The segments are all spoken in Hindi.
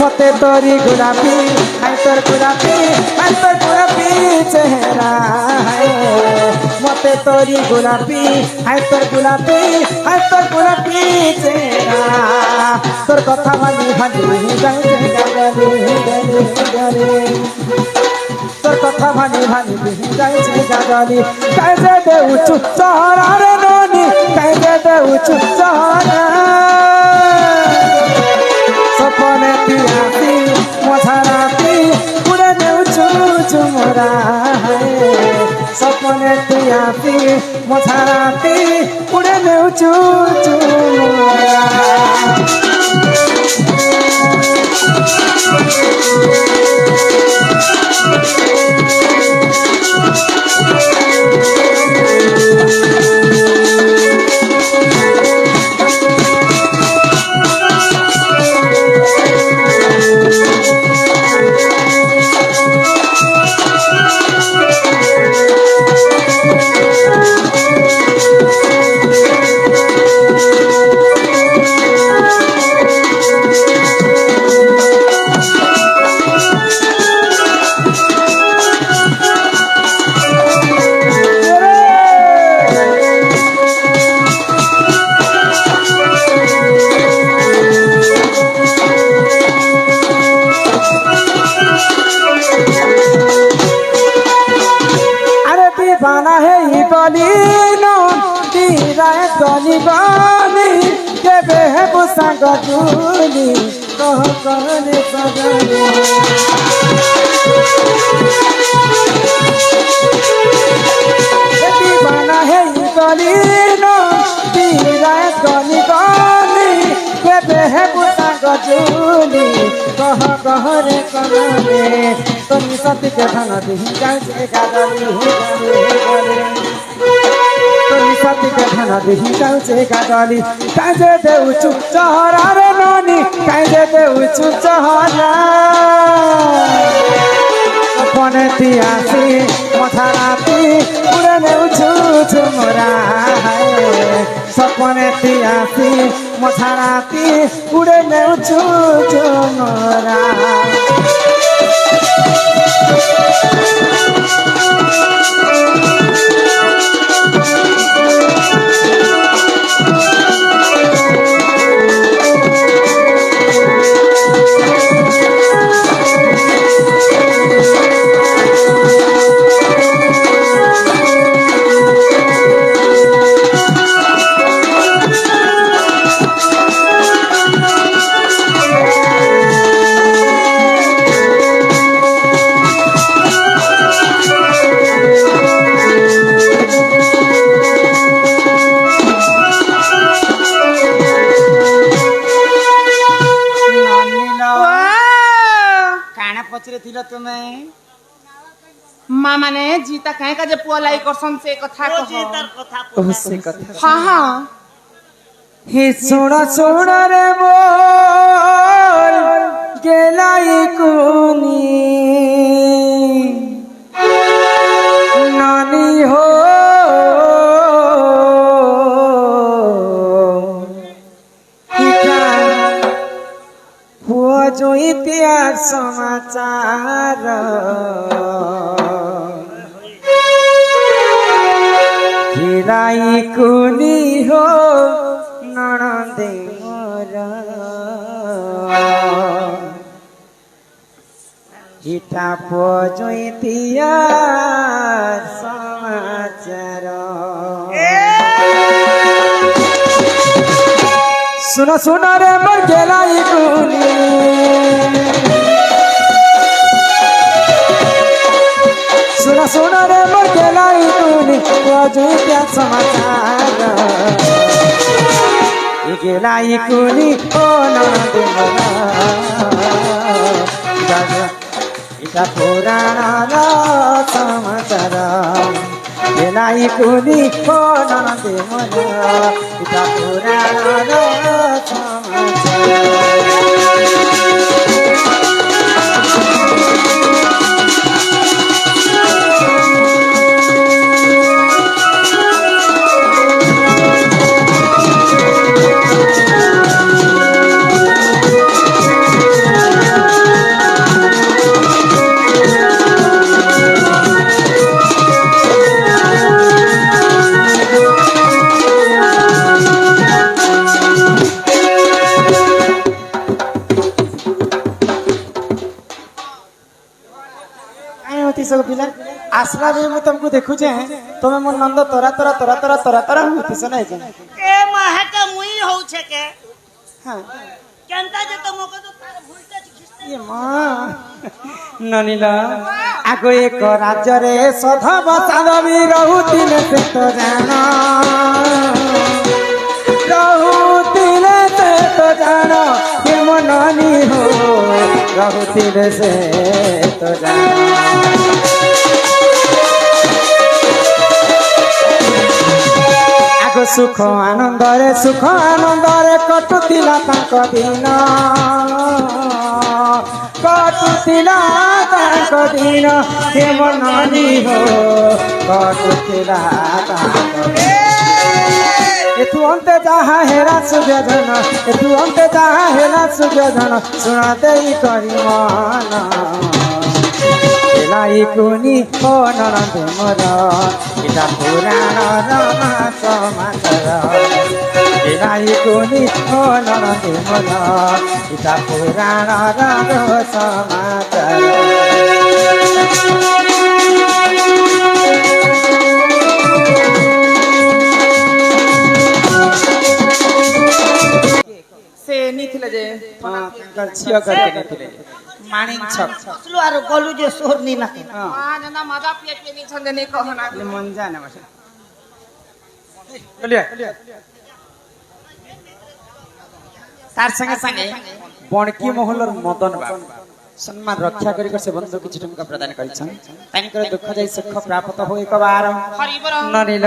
मते तोरी गुलाबी है तोर गुलाबी है तोर गुलाबी चेहरा है मते तोरी गुलाबी है तोर गुलाबी है तोर गुलाबी चेहरा तोर कथा भाली भाली जाए गागरी তোর কথা ভানি ভানি গাইছে গাগরি গাইছে দে উঁচু চহরা রে ননি গাইছে দে উঁচু চহরা সপনে পিয়াসি মছারাতি উড়ে দে উঁচু চুমরা সপনে পিয়াসি মছারাতি উড়ে দে উঁচু চুমরা बाना है गली नो दीरा गली गली के बेहब संग दूली कह कहने सजनी बाना है गली नो दीरा गली गली के बेहब संग दूली कह कहने कहने तनी सती के धन दी जाए गागरी तनी सती के धन दी जाए गागरी काजे दे उचु चहरा रे ननी काजे दे उचु चहरा अपने तियासी मथाराती उड़े ने उचु चुमरा सपने तियासी मथाराती उड़े ने उचु चुमरा मामा ने जीता कहे का जे पुअलाई करसन से कथा कहो जीतार कथा पूछे से कथा हां हां हे सोना सोना रे मोर गेलाई कुनी नानी हो हुआ जो इतिहास समाचार हिराई कुनी हो ननदे मोर इटा पजोइतिया समाचार सुनो सुनो रे मोर गेलाई कुनी सुनो सुनो रे मोर गेलाई कुनी पजोइतिया समाचार गेलाई कुनी ओ ननदे मोर इटा पुराण समाचार गेलाई कुनी ओ ननदे मोर इटा पुराण समाचार हुती सब पिला आसला भी मैं तुमको देखु जे तुम्हें मन नंद तोरा तोरा तोरा तोरा तोरा तोरा हुती से नहीं जे ए माहका मुई होउ छे के हां केनता जे तो मोके तो तार भूलते खिस्ते ये मां ननीला आगो एक राज्य रे सधब साधवी रहुती ने से तो जाना रहुती ने से तो जाना के मननी हो रहुती ने से तो जाना आगो सुख आनंदरे कटुतिला तांक दिन कटुतिला तांक दिन के मननी हो कटुतिला तांक एतु अंते जहाँ हेरा सुजधन एतु अंते जहाँ हेरा सुजधन सुनाते ही करी मन लाई कुनी हो नरंद मोर इता पुराण रमा समाचार लाई कुनी हो नरंद मोर इता पुराण रमा समाचार से निथिले जे छिया करके निकले माणिक छक असलो आरो गलु जे सोर नी नाके हां हां जना मजा पेट पे नी छंदे ने कहना ले मन जाने बस चलिए तार संगे संगे बणकी मोहलर मदन बाबू सम्मान रक्षा करी कर से बंधु किछि टंका प्रदान करिछन तांकर दुख जाई सुख प्राप्त हो एक बार हरिबर ननिल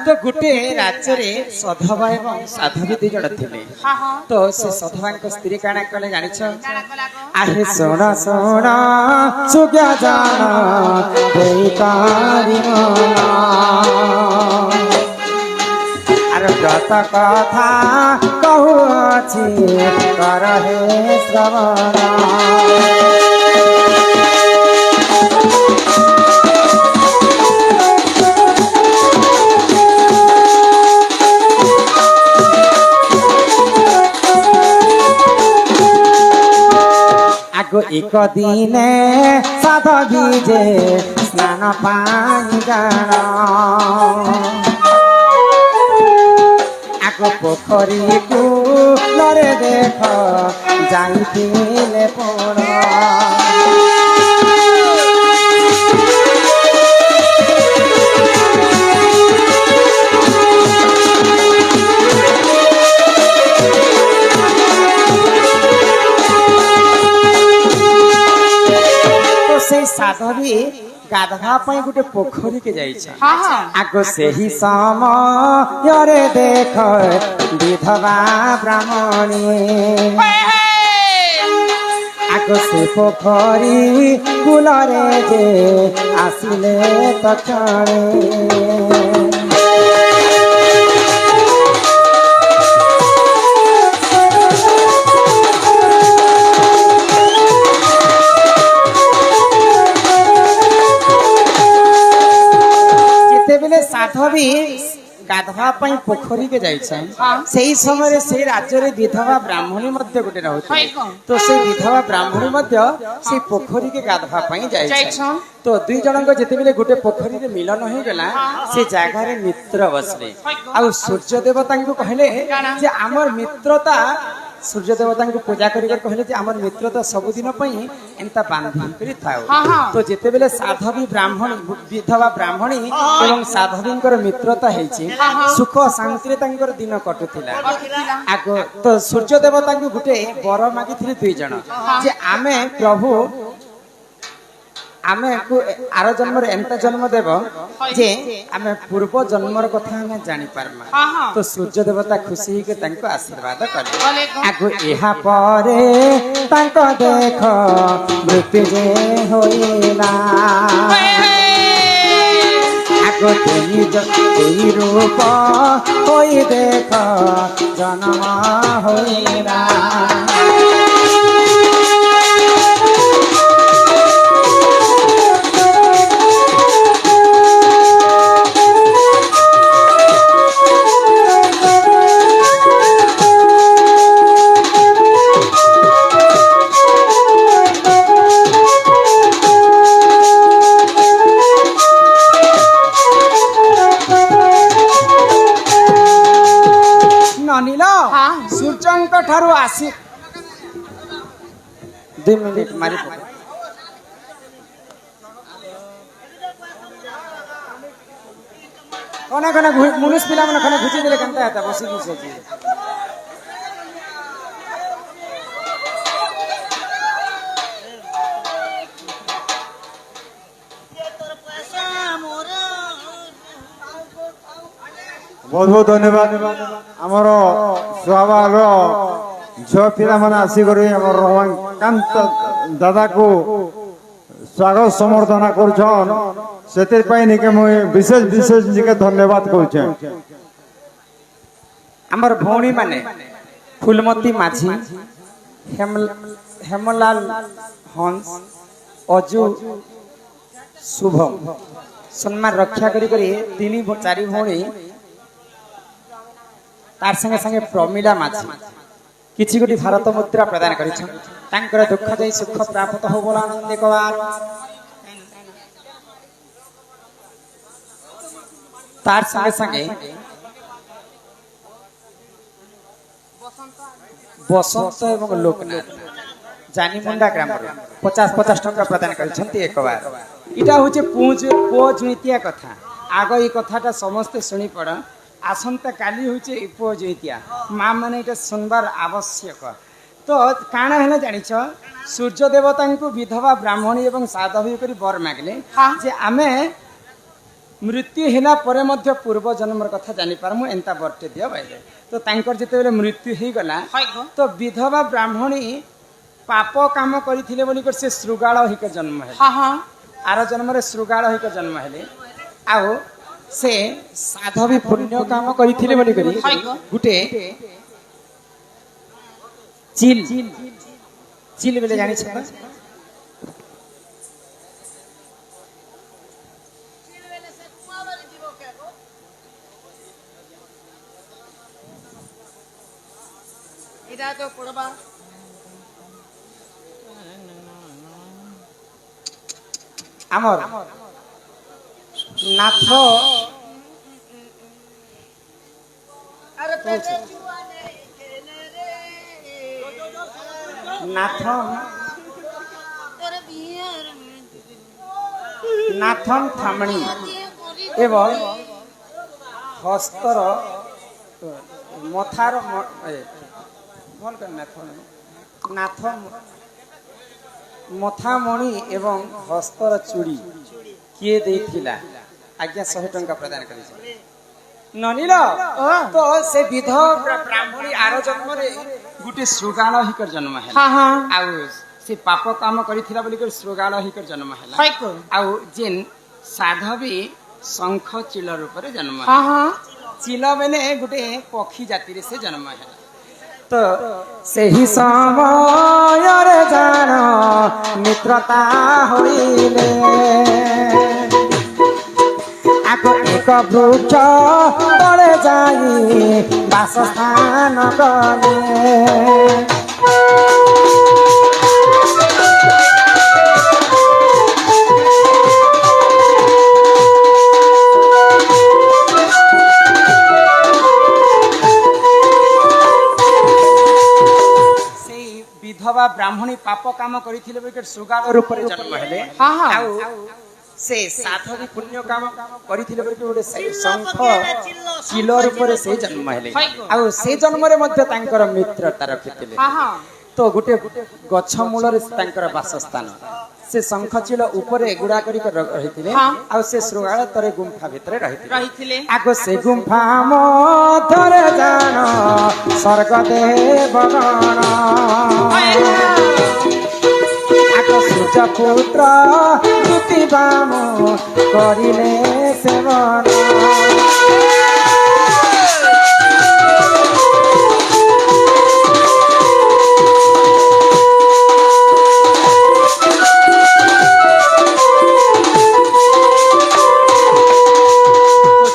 तो गुटे राज्य रे सधवा एवं साधवी दुई जण थिले हां हां तो से सधवांक स्त्री काना कले जानिछ काना कला को आहे सोना सोना सुग्या जाना देतारी मना अरे गत कथा कहू अछि कर हे श्रवण आगो एक दिने साधवी जे स्नान पानी जाना आगो पोखरी कूलरे देख जाइथिले पुण तो से साधवी गाधवा पई गुटे पोखरी के जाई छ हां हां आगो सेही समय रे देख विधवा ब्राह्मणी आगो से पोखरी कुलरे जे आसिले तक्षणे जेतेबेले साधवी गाधवा पई पोखरी के जाई छ सेही समय रे से राज्य रे विधवा ब्राह्मणी मध्य गुटे रहउथि तो से विधवा ब्राह्मणी मध्य से पोखरी के गाधवा पई जाई छ तो दुई जनक जेतेबेले गुटे पोखरी रे मिलन होई गेला से जागा रे मित्र बसले आ सूर्य देवता को कहले जे हमर मित्रता सूर्य देवता को पूजा करी कर कहले जे हमर मित्रता सब दिन पई एंता बांधी करी थाओ तो जेतेबेले साधवी ब्राह्मणी विधवा ब्राह्मणी एवं साधवींकर मित्रता हेछि सुख शांति रे तांकर दिन कटुथिला आगो तो सूर्य देवता को गुटे वर मागिथिले दुई जण जे आमे प्रभु आमे को आरो जन्म रे एंता जन्म देव जे आमे पूर्व जन्मर कथा हम जानि पारमा तो सूर्य देवता खुशी के तांको आशीर्वाद कले आगो एहा परे तांको देख मृत्यु जे होइला आगो तेई रूप होई देख जन्म होइला ଆସି 2 ମିନିଟ୍ ମାରି ପକା କନେ କନେ ମୁନିସ୍ ପିଲାମାନେ କନେ ଘୁଚି ଦେଲେ କେନ୍ତା ହେତା ବସିକି ସେଠି बहुत बहुत धन्यवाद आमर सुहाबार झील पिला मैंने आसिक रमाकांत दादा को स्वागत समर्थना कर विशेष विशेष निके धन्यवाद करुचे आमर भौणी माने फुलमती माझी हेमलाल हंस अजु शुभम सम्मान रक्षा करी 3-4 भौणी तार संगे संगे प्रमिला माझी किछि गोटी भारत मुद्रा प्रदान करिछन तांकर दुख जाई सुख प्राप्त हो बोला आनंद कवार तार संगे संगे बसंत एवं लोकनाथ जानीमुंडा ग्राम 50-50 टंका प्रदान करिछंती एक बार इटा होचे पो जुइतिया कथा आगो ई कथाटा समस्त सुनी पड़ आसंता काली होचे पो जुइतिया माँ माने इटा सुनबार आवश्यक तो काना है जानिछ सूर्य देवता को विधवा ब्राह्मणी एवं साधवी करी बर मागले जे आमे मृत्यु होला परे मध्य पूर्व जन्मर कथा जानि पारमु एंता बरटे दियो बाइले तो तांकर जते बेले मृत्यु ही गला तो विधवा ब्राह्मणी पाप काम करिथिले बोली कर से श्रुगाळ हिक जन्म है हां हां आर जन्म रे श्रुगाळ हिक जन्म हेले आउ से साधवी पुण्य काम करिथिले बोली करी गुटे चिल चिल बेले जानि छ इदा तो पड़बा आमर नाथ अरे पेटे जुआ नहीं खेले रे नाथन तेरे बिहार नाथन थामणी एवं हस्तर मथार भल कर नाथ मथामणि एवं हस्तर चूड़ी किए देथिला आज्ञा 100 टंका प्रदान करि ननिल तो से विधवा ब्राह्मणी आर जन्म रे गुटे श्रुगाळ हिकर जन्म है हां हां आउ से पाप काम करिथिला बोली कर श्रुगाळ हिकर जन्म हैला आउ जेन साधवी शंख चिल रूप रे जन्म है हां हां चिल बेले गुटे पक्षी जाति रे से जन्म है तो सही समय रे जान मित्रता होइले आको एक वृक्ष तले जाई बासस्थान कले विधवा ब्राह्मणी पाप काम करिथिले बेके सुगाळ रूप रे जन्म हेले हां हां आउ से साधवी पुण्य काम करिथिले बेके ओडे शंख चिल रूप रे से जन्म हेले आउ से जन्म रे मध्य तांकर मित्रता रखिथिले हां हां तो गुटे गछ मूल रे तांकर वासस्थान से शंख चिल ऊपरे गुडा करी रहिथिले आउ से सुगाळ तरे गुंफा भितरे रहिथिले आगो से गुंफा मधरे जान स्वर्ग देवगण आको सूर्य पुत्र दुति बाम करिले सेवन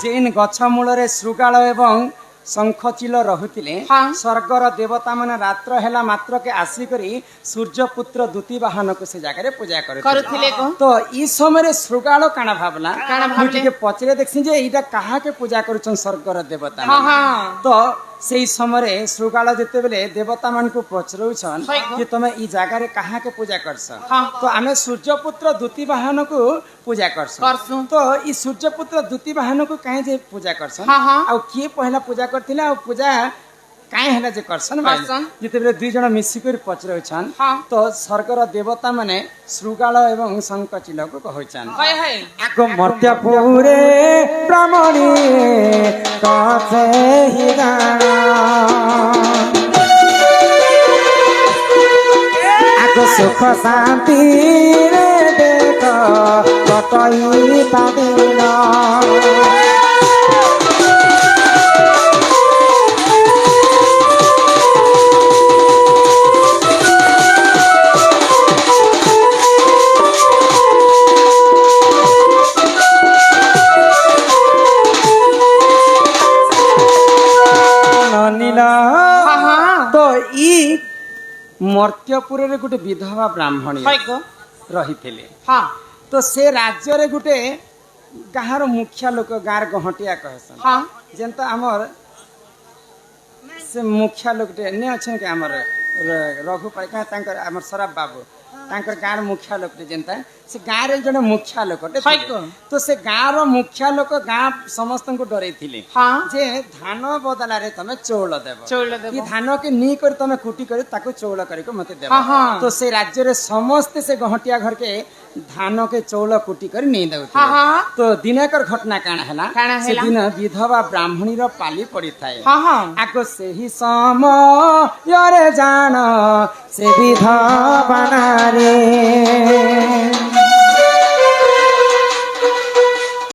जेन गछ मूल रे श्रुगाळ एवं शंखचिल रहुतिले स्वर्गर देवता माने रात्र हेला मात्र के आसी करी सूर्य पुत्र दूती वाहन को से जाकर पूजा करथिले तो ई समय रे श्रुगाळ काना भाबला के पचरे देखछि जे एटा कहा के पूजा करूछन स्वर्गर देवता तो সেই সময়ে শৃগাল যেতেবেলে দেবতা মানকু পচরউছন হয়। যে তুমি এই জায়গায় কাহাকে পূজা করছ হ্যাঁ। তো আমি সূর্যপুত্র দ্যুতি বাহনকু পূজা করছ করছু। তো এই সূর্যপুত্র দ্যুতি বাহনকু কাহে যে পূজা করছ হ্যাঁ, হ্যাঁ। ଆଉ କିଏ ପହିଲା ପୂଜା କରିଥିଲା ଆଉ ପୂଜା କାହିଁ ହେଲା ଯେ କରସନ୍ କରସନ୍। ଯେତେବେଳେ ଦୁଇ ଜଣ ମିଶିକରି ପଚରଉଛନ୍ ହଁ। ତ ସ୍ୱର୍ଗର ଦେବତା ମାନେ ଶୃଗାଳ ଏବଂ ଶଙ୍ଖଚିଲକୁ କହୁଛନ୍ হয় হয় ଆଗ ମର୍ତ୍ତ୍ୟପୁରେ ବ୍ରାହ୍ମଣୀ କଛେ ହି ଗାଣ ଆଗ ସୁଖ ଶାନ୍ତିରେ ଦେଖ କଟଇ ତା ଦିନ ନନିଲ হ্যাঁ হ্যাঁ ତ ଇ ମର୍ତ୍ତ୍ୟପୁରରେ ଗୋଟେ ବିଧବା ବ୍ରାହ୍ମଣୀ হয় গো ରହିଥିଲେ হ্যাঁ ତ ସେ ରାଜ୍ୟରେ ଗୋଟେ ଗାଁର ମୁଖିଆ ଲୋକ ଗାଁର ଗହଟିଆ କହେସନ୍ হ্যাঁ ଯେନ୍ତା ଆମର ସେ ମୁଖିଆ ଲୋକଟେ ନେ ଅଛନ୍ କି ଆମର ରଘୁ ପାଇକା ତାଙ୍କର ଆମର ସରାବ ବାବୁ ତାଙ୍କର ଗାଁର ମୁଖିଆ ଲୋକଟେ ଯେନ୍ତା ସେ ଗାଁରେ ଜଣେ ମୁଖିଆ ଲୋକଟେ হয় ଥିଲେ। গো ତ ସେ ଗାଁର ମୁଖିଆ ଲୋକ ଗାଁ ସମସ୍ତଙ୍କୁ ଡରେଇଥିଲେ হ্যাঁ ଯେ ଧାନ ବଦଲାରେ ତମେ ଚଉଳ ଦେବ চৌল দেব କି ଧାନକେ ନି କରି ତମେ କୁଟି କରି ତାକୁ ଚଉଳ କରିକି ମତେ ଦେବ ହଁ, ହଁ। ତ ସେ ରାଜ୍ୟରେ ସମସ୍ତେ ସେ ଗହଟିଆ ଘରକେ ଧାନକେ ଚଉଳ କୁଟି କରି ନେଇ হ্যাঁ ଦଉଥିଲେ হ্যাঁ ତ ଦିନକର ଘଟଣା କାଣା ହେଲା କାଣା ହେଲା? ସେଦିନ ବିଧବା ବ୍ରାହ୍ମଣୀର ପାଲି ପଡିଥାଏ হ্যাঁ হ্যাঁ ଆଗ ସେହି ସମୟରେ ଜାଣ ସେ ବିଧବା ନାରୀ